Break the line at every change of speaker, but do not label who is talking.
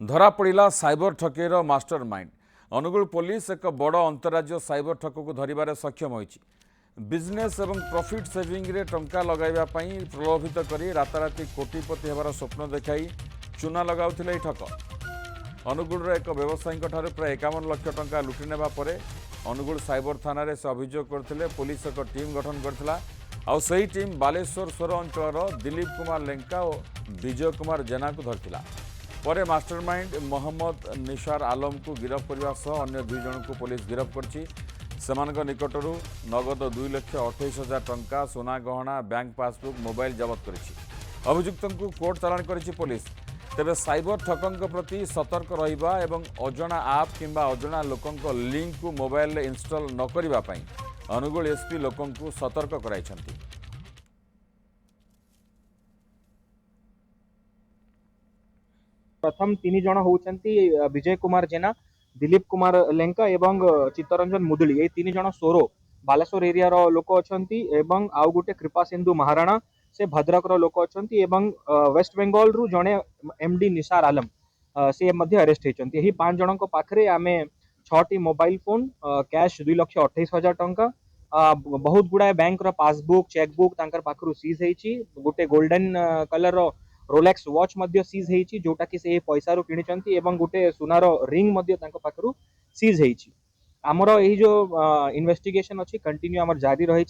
धरा पड़ा cyber ठकेर mastermind Angul police एक बड़ अंतरराज्य साइबर ठक को धरवे सक्षम होती बिजनेस एवं प्रॉफिट सेविंग रे टंका लगाइबा पई प्रलोभित करी राताराती कोटिपति हेबार स्वप्न देखाई चूना लगाउथिले ठक अनुगुल एक व्यवसायी प्राय 51 लाख टंका लुटि नेबा परे अनुगुल साइबर थाना रे से अभियोग करथिले पुलिस एक टीम गठन करथिला आउ सही टीम बालेश्वर सोर अंचल दिलीप कुमार लेंका और विजय कुमार जेना को धरथिला परे मास्टरमाइंड मोहम्मद निसार आलम को गिरफ्त करने सह अन्य 2 जन को पुलिस गिरफ्त करछि सेमानक निकटरू नगद 2,28,000 टंका सोना गहना बैंक पासबुक मोबाइल जबत करिछि अभियुक्त को कोर्ट चालाण करिछि पुलिस तेबे साइबर ठकंक प्रति सतर्क रहिबा एवं अजଣା आप किंबा अजଣା लोकंक लिंक को मोबाइल रे इंस्टॉल न करिबा पई अनुगुल एसपी लोकंकु सतर्क कराइछन्ति।
प्रथम 3 जन होउछन्ति विजय कुमार जेना दिलीप कुमार लेंका एवं चित्तरंजन मुदुली ये 3 जन सोरो बालेश्वर एरिया रो लोक अछन्ति एवं आउ गुटे कृपा सिंधु महाराणा से भद्रक रो लोक अछन्ति एवं वेस्ट बेंगल रु जने एमडी निसार आलम से मध्य अरेस्ट हेचन्ति एही 5 जन को पाखरे आमे 6टी मोबाइल फोन कैश 2,28,000 टंका बहुत गुड़ा बैंक रो पासबुक चेकबुक तांकर पाखरु सीज हेची गुटे गोल्डन कलर रो रोलेक्स वॉच मध्य सीज हेची जोटा कि से पैसा रो किनिचंती एवं गुटे सुनार रिंग मध्य तांको पाखरु सीज हेची। हमरो एही जो इन्वेस्टिगेशन अछि कंटिन्यू हमर जारी रही।